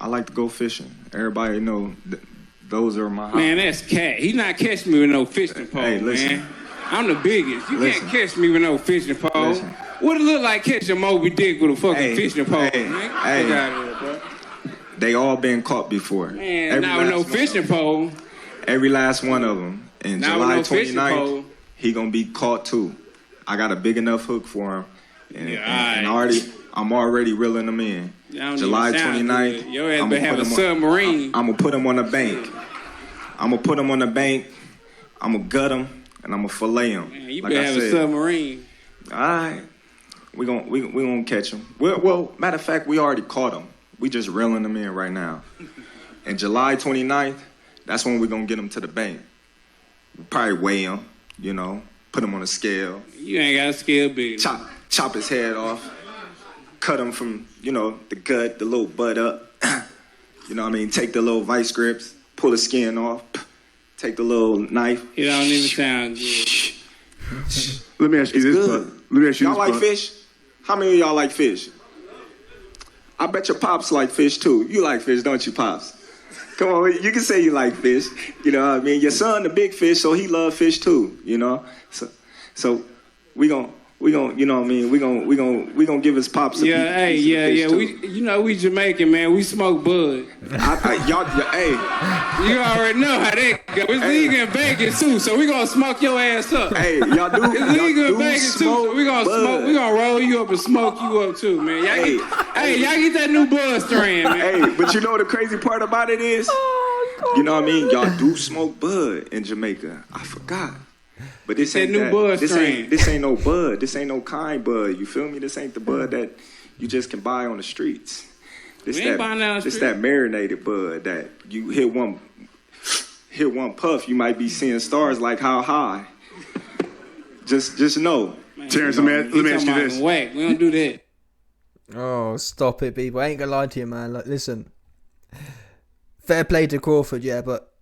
I like to go fishing. Everybody know those are my hobbies. Man, that's cat. He not catching me with no fishing pole, hey, listen. man. I'm the biggest. You can't catch me with no fishing pole. Listen. What it look like catching Moby Dick with a fucking fishing pole, man? Get out of here, bro. They all been caught before. Man, not with no fishing pole. Every last one of them. And July 29th, he gonna be caught too. I got a big enough hook for him. And I'm already reeling them in. July 29th, your ass better have a submarine. I'm gonna put him on the bank. I'm gonna put him on the bank. I'm gonna gut him and I'm gonna fillet him. Man, you better have a submarine. All right, we gonna catch him. Well, matter of fact, we already caught him. We just reeling him in right now. And July 29th, that's when we're gonna get him to the bank. We'll probably weigh him, put him on a scale. You ain't got a scale big. Chop his head off. Cut him from, the gut, the little butt up. Take the little vice grips, pull the skin off, take the little knife. It don't even sound good. Let me ask you this. Y'all like fish? How many of y'all like fish? I bet your pops like fish too. You like fish, don't you, pops? Come on, you can say you like fish. You know what I mean? Your son, the big fish, so he love fish too. So we gonna, we gonna give his pops. Yeah, we Jamaican, man. We smoke bud. You already know how that go. It's legal in Vegas too, so we gonna smoke your ass up. Hey, y'all do. It's legal in Vegas too, so we gonna smoke. We gonna roll you up and smoke you up too, man. Y'all get that new bud strand, man. Hey, but you know what the crazy part about it is? You know what I mean? Y'all do smoke bud in Jamaica. I forgot. But this ain't new bud strain. This ain't no bud. This ain't no kind bud. You feel me? This ain't the bud that you just can buy on the streets. This that marinated bud that you hit one puff, you might be seeing stars like how high. Just know. Man, Terence, let me ask you this. Whack. We don't do that. Oh, stop it, people. I ain't gonna lie to you, man. Like, listen. Fair play to Crawford, yeah, but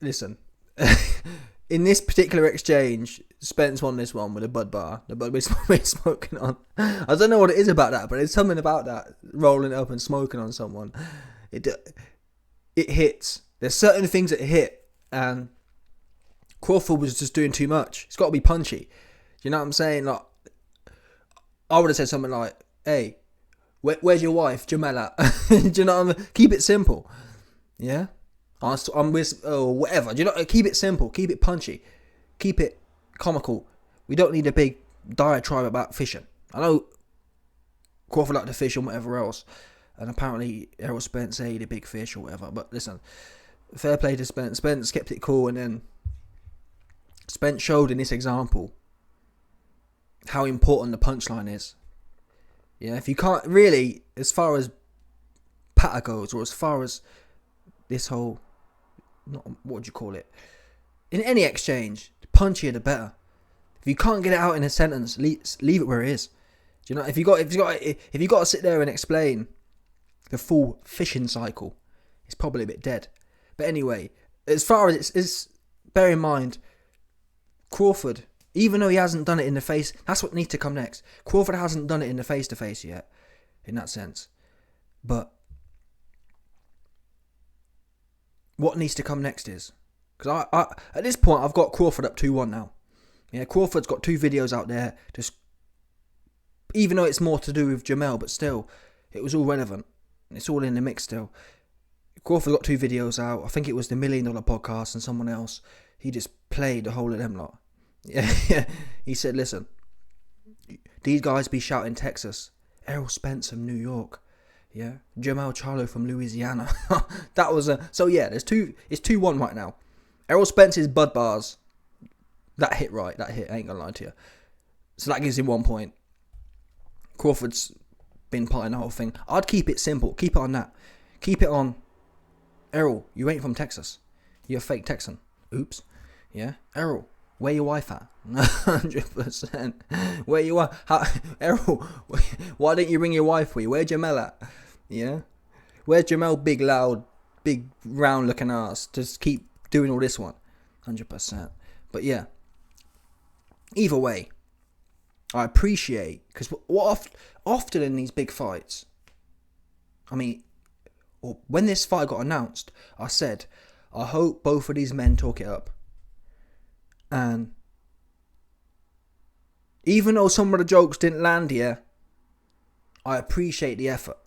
listen, in this particular exchange, Spence won this one with a bud bar. The bud we're smoking on. I don't know what it is about that, but there's something about that, rolling it up and smoking on someone. It hits. There's certain things that hit, and Crawford was just doing too much. It's got to be punchy. You know what I'm saying? Like, I would have said something like, "Hey, where's your wife, Jamela?" Do you know what I mean? Keep it simple. Yeah. I'm with, whatever. Do you know? Keep it simple. Keep it punchy. Keep it comical. We don't need a big diatribe about fishing. I know Crawford liked to fish and whatever else, and apparently Errol Spence ate a big fish or whatever. But listen, fair play to Spence. Spence kept it cool, and then Spence showed in this example how important the punchline is. Yeah, if you can't really, as far as patter goes, or as far as this whole, what do you call it? In any exchange, the punchier the better. If you can't get it out in a sentence, leave it where it is. Do you know? If you got to sit there and explain the full fishing cycle, it's probably a bit dead. But anyway, as far as it's bear in mind, Crawford, even though he hasn't done it in the face, that's what needs to come next. Crawford hasn't done it in the face-to-face yet, in that sense. But what needs to come next is, because I at this point I've got Crawford up 2-1 now. Yeah, Crawford's got 2 videos out there. Just even though it's more to do with Jamel, but still, it was all relevant. It's all in the mix still. Crawford got 2 videos out. I think it was the $1 Million Podcast and someone else. He just played the whole of them lot. Yeah, he said, "Listen, these guys be shouting Texas, Errol Spence from New York, yeah, Jamel Charlo from Louisiana." That was so yeah. It's 2-1 right now. Errol Spence's bud bars, that hit right. That hit. I ain't gonna lie to you. So that gives him 1 point. Crawford's been part in the whole thing. I'd keep it simple. Keep it on that. Keep it on. Errol, you ain't from Texas. You're a fake Texan. Oops. Yeah, Errol. Where your wife at? 100%. Where you are? Errol, why didn't you bring your wife with you? Where's Jamel at? Yeah? Where's Jamel, big, loud, big, round-looking ass? Just keep doing all this one. 100%. But yeah. Either way, I appreciate, because often in these big fights, or when this fight got announced, I said, I hope both of these men talk it up. And even though some of the jokes didn't land here, I appreciate the effort.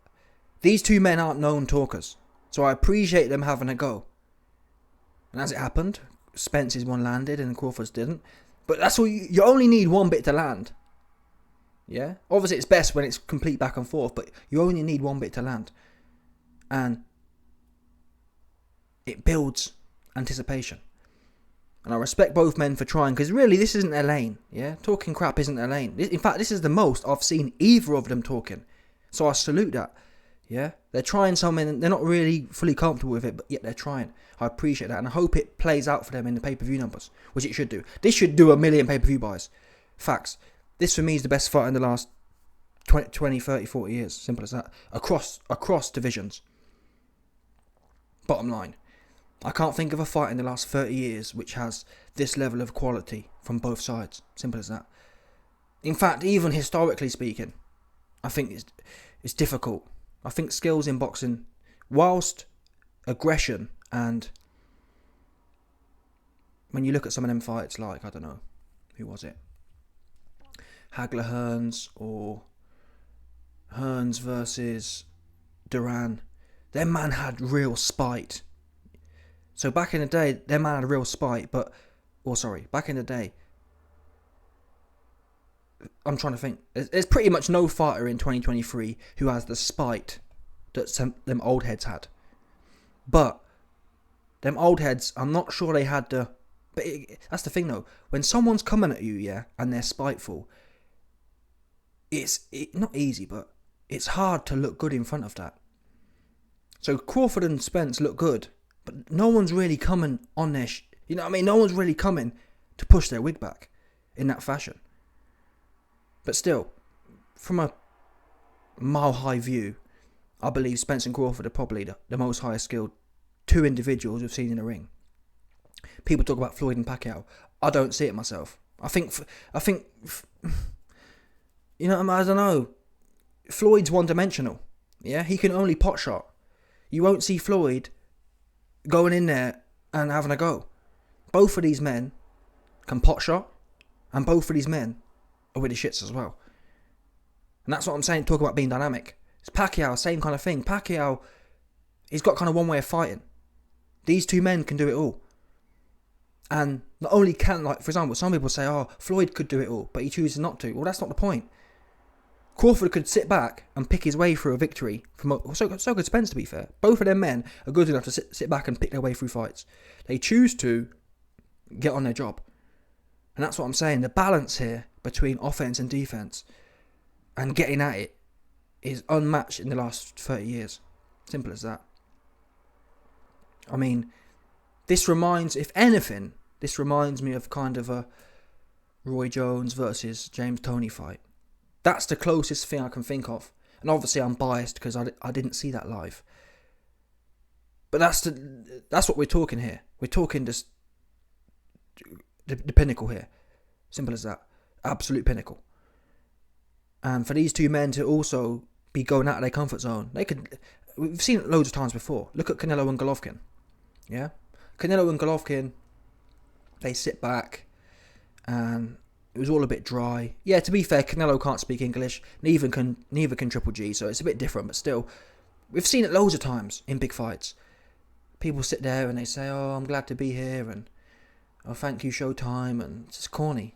These two men aren't known talkers, so I appreciate them having a go. And as it happened, Spence's one landed and Crawford's didn't. But that's all. You only need one bit to land. Yeah? Obviously it's best when it's complete back and forth, but you only need one bit to land. And it builds anticipation. And I respect both men for trying, because really this isn't their lane. Yeah? Talking crap isn't their lane. In fact, this is the most I've seen either of them talking. So I salute that. Yeah? They're trying something, they're not really fully comfortable with it, but yet they're trying. I appreciate that, and I hope it plays out for them in the pay-per-view numbers, which it should do. This should do 1 million pay-per-view buys. Facts. This for me is the best fight in the last 20, 30, 40 years. Simple as that. Across divisions. Bottom line. I can't think of a fight in the last 30 years which has this level of quality from both sides. Simple as that. In fact, even historically speaking, I think it's difficult. I think skills in boxing, whilst aggression and when you look at some of them fights, like, I don't know, who was it? Hagler Hearns or Hearns versus Duran. Their man had real spite. So back in the day, their man had real spite, back in the day, I'm trying to think. There's pretty much no fighter in 2023 who has the spite that them old heads had. But them old heads, I'm not sure they had the... But that's the thing though. When someone's coming at you, yeah, and they're spiteful, it's not easy, but it's hard to look good in front of that. So Crawford and Spence look good, but no one's really coming on their... you know what I mean? No one's really coming to push their wig back in that fashion. But still, from a mile-high view, I believe Spence and Crawford are probably the most highest skilled two individuals we've seen in the ring. People talk about Floyd and Pacquiao. I don't see it myself. I think, you know, I don't know. Floyd's one-dimensional. Yeah, he can only pot shot. You won't see Floyd going in there and having a go. Both of these men can pot shot, and both of these men are with the shits as well. And that's what I'm saying, talk about being dynamic. It's Pacquiao, same kind of thing. Pacquiao, he's got kind of one way of fighting. These two men can do it all. And not only can, like, for example, some people say, oh, Floyd could do it all, but he chooses not to. Well, that's not the point. Crawford could sit back and pick his way through a victory. So could Spence, to be fair. Both of them men are good enough to sit back and pick their way through fights. They choose to get on their job. And that's what I'm saying. The balance here between offense and defense and getting at it is unmatched in the last 30 years. Simple as that. I mean, if anything, this reminds me of kind of a Roy Jones versus James Toney fight. That's the closest thing I can think of. And obviously I'm biased because I didn't see that live. But that's what we're talking here. We're talking just the pinnacle here. Simple as that. Absolute pinnacle. And for these two men to also be going out of their comfort zone, we've seen it loads of times before. Look at Canelo and Golovkin. Yeah? Canelo and Golovkin, they sit back and it was all a bit dry. Yeah, to be fair, Canelo can't speak English, neither can Triple G, so it's a bit different, but still, we've seen it loads of times in big fights. People sit there and they say, oh, I'm glad to be here, and oh, thank you, Showtime, and it's just corny.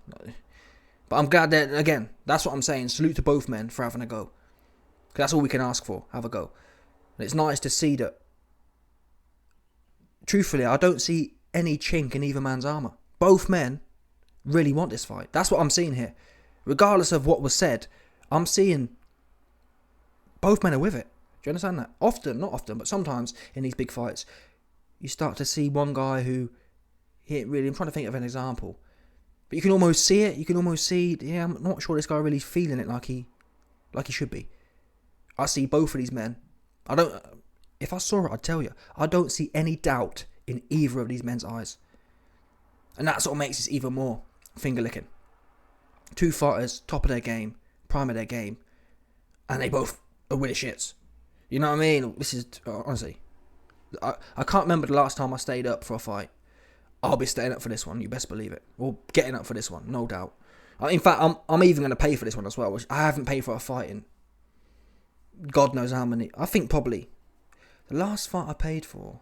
But I'm glad that, again, that's what I'm saying, salute to both men for having a go. Because that's all we can ask for, have a go. And it's nice to see that, truthfully, I don't see any chink in either man's armour. Both men really want this fight. That's what I'm seeing here. Regardless of what was said, I'm seeing both men are with it. Do you understand that? Often, not often, but sometimes in these big fights, you start to see one guy who, I'm trying to think of an example, but you can almost see it. You can almost see, yeah, I'm not sure this guy really feeling it like he should be. I see both of these men. If I saw it, I'd tell you. I don't see any doubt in either of these men's eyes. And that's what makes this even more finger licking. Two fighters, top of their game, prime of their game, and they both are with the shits. You know what I mean? This is, honestly, I can't remember the last time I stayed up for a fight. I'll be staying up for this one, you best believe it. Or getting up for this one, no doubt. In fact, I'm even going to pay for this one as well, which I haven't paid for a fight in God knows how many. I think probably the last fight I paid for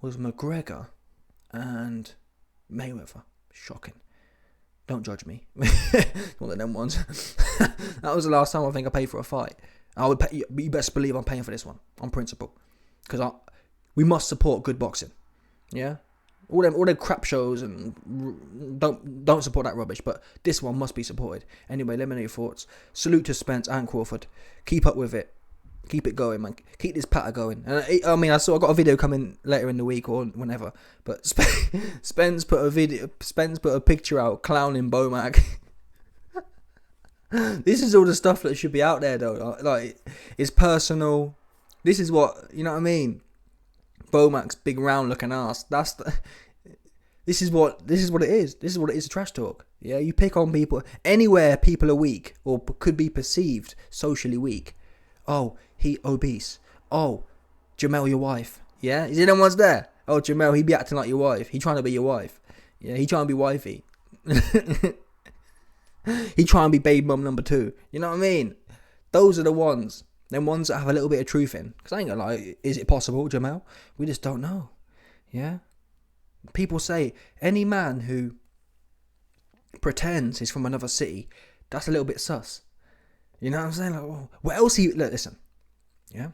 was McGregor and Mayweather. Shocking. Don't judge me. One of them ones. That was the last time I think I paid for a fight. I would pay, you best believe I'm paying for this one on principle, because we must support good boxing. Yeah, all them crap shows and don't support that rubbish. But this one must be supported. Anyway, let me know your thoughts. Salute to Spence and Crawford. Keep up with it. Keep it going, man. Keep this patter going. And I mean, I got a video coming later in the week or whenever. But Spence put a picture out clowning Bomac. This is all the stuff that should be out there, though. Like, it's personal. This is what, you know what I mean. Bomac's big round looking ass. This is what it is. This is what it is. Trash talk. Yeah, you pick on people anywhere people are weak or could be perceived socially weak. Oh, he obese. Oh, Jamel, your wife. Yeah, is there one's there? Oh, Jamel, he be acting like your wife. He trying to be your wife. Yeah, he trying to be wifey. He trying to be baby mum number 2. You know what I mean? Those are the ones. Them ones that have a little bit of truth in. Because I ain't gonna lie, is it possible, Jamel? We just don't know. Yeah? People say any man who pretends he's from another city, that's a little bit sus. You know what I'm saying? Like, oh, what else look, listen. Yeah?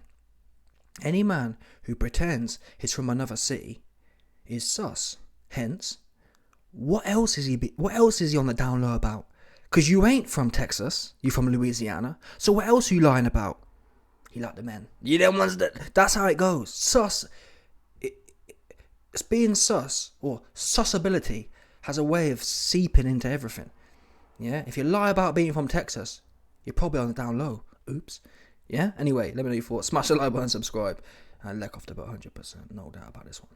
Any man who pretends he's from another city is sus. Hence, what else is he on the down low about? Because you ain't from Texas, you from Louisiana. So what else are you lying about? You like the men. You them ones that's how it goes. Sus. It's being sus, or susability, has a way of seeping into everything. Yeah? If you lie about being from Texas, you're probably on the down low. Oops. Yeah? Anyway, let me know your thoughts. Smash the like button, subscribe, and let off the boat 100%. No doubt about this one.